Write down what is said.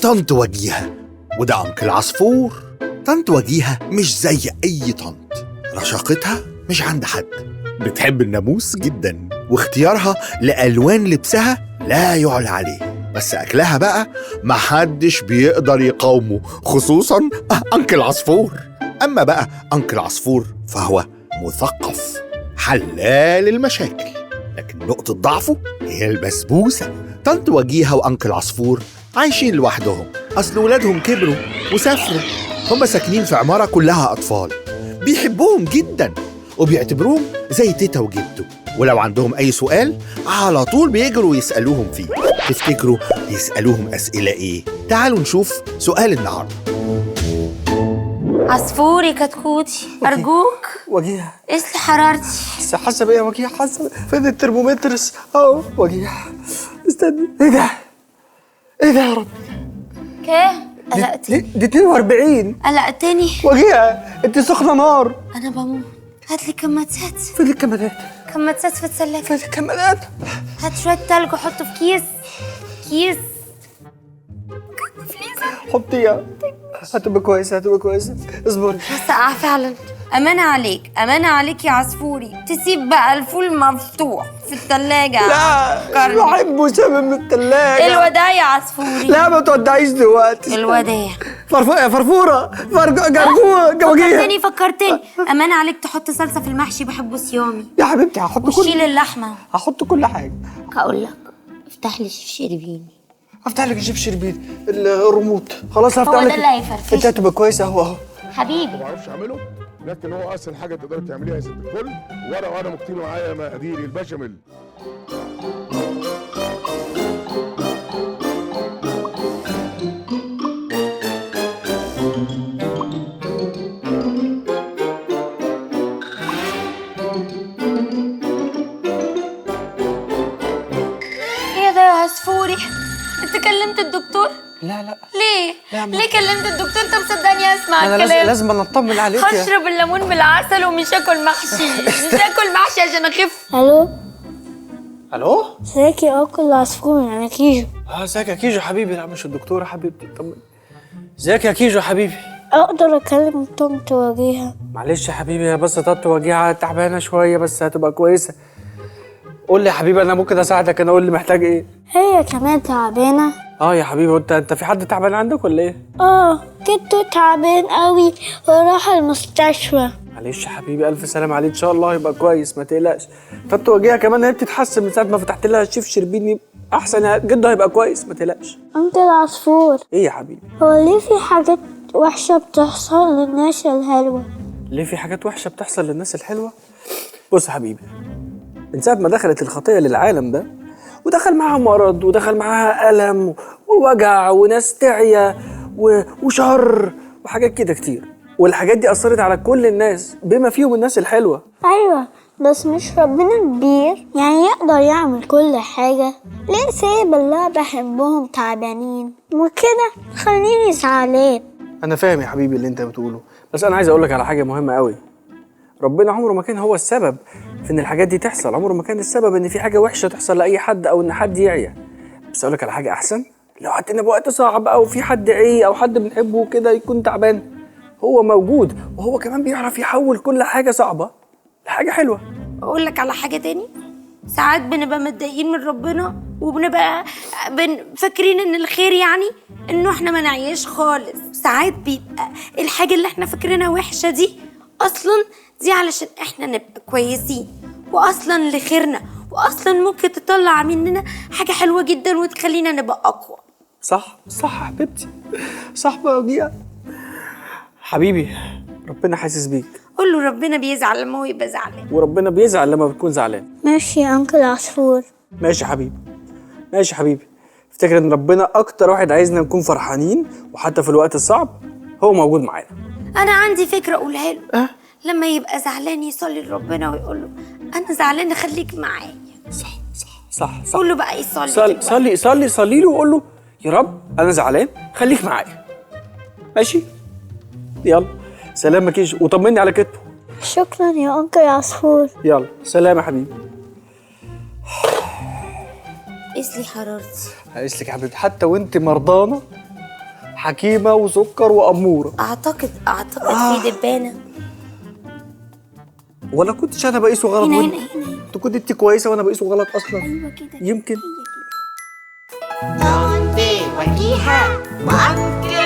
طنط وجيهة، وده أنكل عصفور. طنط وجيهة مش زي أي طنط، رشاقتها مش عند حد، بتحب الناموس جدا، واختيارها لألوان لبسها لا يعلى عليه. بس أكلها بقى محدش بيقدر يقاومه، خصوصا أنكل عصفور. أما بقى أنكل عصفور فهو مثقف، حلال المشاكل، لكن نقطة ضعفه هي البسبوسة. طنط وجيهة وأنكل عصفور عايشين لوحدهم، أصل ولادهم كبروا وسافروا. هم ساكنين في عمارة كلها أطفال، بيحبوهم جدا وبيعتبروهم زي تيتا وجدو، ولو عندهم أي سؤال على طول بيجروا يسألوهم فيه. تفتكروا يسألوهم أسئلة إيه؟ تعالوا نشوف سؤال النهاردة. عصفوري كتكوتي أرجوك وجيهة قيس لي حرارتي. حاسة بإيه يا وجيهة؟ حاسة فين الترمومتر؟ أهو وجيهة استني. إيه ده؟ إيه ده يا رب؟ كام؟ قلقتني. دي 42. قلقتني. وجيهة أنت سخنة نار. أنا بموت. هات لي كمادات. فين الكمادات؟ كمادات في الثلاجة. فين الكمادات؟ هات شوية تلج وحطه في كيس. حطيها. هتبقى كويسة. اصبري. ساقعة فعلا. أمانة عليك يا عصفوري، تسيب بقى الفول مفتوح في الثلاجة. لا بحبه شامم من التلاجة. الوداع يا عصفوري. لا ما تودعيش دلوقتي. الوداع. فرفورة جرجوة. فكرتني. أمانة عليك تحط صلصة في المحشي، بحبه صيامي. يا حبيبتي وشيل اللحمة. هحط كل حاجة. هقول لك افتح لي شربيني. هفتح لك جيب شربين الريموت. خلاص هفتح هو لك. ده اللي هيفرفش. انت هتبقى كويسة اهو. حبيبي ما بعرفش اعمله، لكن هو اسهل حاجه تقدري تعمليها يا ست الكل. وانا مكتوب معايا مقاديري البشاميل. ايه ده يا عصفوري؟ انت كلمت الدكتور؟ لا ليه؟ لا ليه كلمت الدكتور؟ طب صدقني اسمع انا الكلام. لازم اطمن عليك. هشرب الليمون بالعسل ومش هاكل محشي. مش هاكل محشي عشان اخف. الو ازيك يا اكل عصفور؟ انا كيجو. ازيك يا كيجو حبيبي؟ لا مش الدكتورة حبيبتي. طمني. ازيك يا كيجو حبيبي؟ اقدر اكلم طنط وجيهة؟ معلش يا حبيبي، بس طنط وجيهة تعبانة شوية بس هتبقى كويسة. قول لي يا حبيبي انا ممكن اساعدك. انا قول لي محتاج ايه؟ هي كمان تعبانة. يا حبيبي انت في حد تعبان عندك ولا ايه؟ جدو تعبان قوي وراح المستشفى. معلش يا حبيبي الف سلام عليه، ان شاء الله يبقى كويس ما تقلقش. طنط وجيهة كمان هي بتتحسن من ساعة ما فتحت لها الشيف شربيني احسن. جده هيبقى كويس ما تقلقش. انت العصفور، ايه يا حبيبي؟ هو ليه في حاجات وحشة بتحصل للناس الحلوة؟ ليه في حاجات وحشة بتحصل للناس الحلوة؟ بص يا حبيبي، من ساعة ما دخلت الخطية للعالم ده ودخل معاها مرض ودخل معاها ألم ووجع وناس تعيا وشر وحاجات كده كتير، والحاجات دي أثرت على كل الناس بما فيهم الناس الحلوة. ايوه بس مش ربنا كبير يعني يقدر يعمل كل حاجة؟ ليه سايب اللي بحبهم تعبانين وكده خليني زعلان؟ أنا فاهم يا حبيبي اللي أنت بتقوله، بس أنا عايز أقولك على حاجة مهمة قوي. ربنا عمره ما كان هو السبب في ان الحاجات دي تحصل، عمره ما كان السبب ان في حاجه وحشه تحصل لاي حد او ان حد يعيا. بس اقول لك على حاجه احسن، لو عدينا بوقت صعب او في حد عي او حد بنحبه كده يكون تعبان، هو موجود وهو كمان بيعرف يحول كل حاجه صعبه لحاجه حلوه. اقول لك على حاجه تاني، ساعات بنبقى متضايقين من ربنا وبنبقى فاكرين ان الخير يعني انه احنا ما نعيش خالص. ساعات بيبقى الحاجه اللي احنا فاكرينها وحشه دي اصلا دي علشان احنا نبقى كويسين، واصلا لخيرنا، واصلا ممكن تطلع مننا حاجه حلوه جدا وتخلينا نبقى اقوى. صح يا حبيبتي، صح بقى حبيبي. ربنا حاسس بيك. قول له ربنا بيزعل لما هو يبقى زعلان، وربنا بيزعل لما بتكون زعلان. ماشي يا انكل عصفور. ماشي يا حبيبي. افتكر ان ربنا اكتر واحد عايزنا نكون فرحانين، وحتى في الوقت الصعب هو موجود معانا. انا عندي فكره اقولها له. لما يبقى زعلان يصلي لربنا ويقول له انا زعلان خليك معايا. صح. قول له بقى يصلي. صلي له وقول له يا رب انا زعلان خليك معايا. ماشي؟ يلا سلام يا كيجو وطمني على كتبه. شكرا يا انكل عصفور. يلا سلام يا حبيبي. قيس لي حرارتي. هقيس لك يا حبيبتي، حتى وانت مرضانه حكيمه وسكر واموره. اعتقد في دبانه. ولا كنتش انا بقيسه غلط؟ هنا وانت هنا هنا. انت كنت انت كويسه وانا بقيسه غلط اصلا. ايوه كده. يمكن. وجيهة وأنت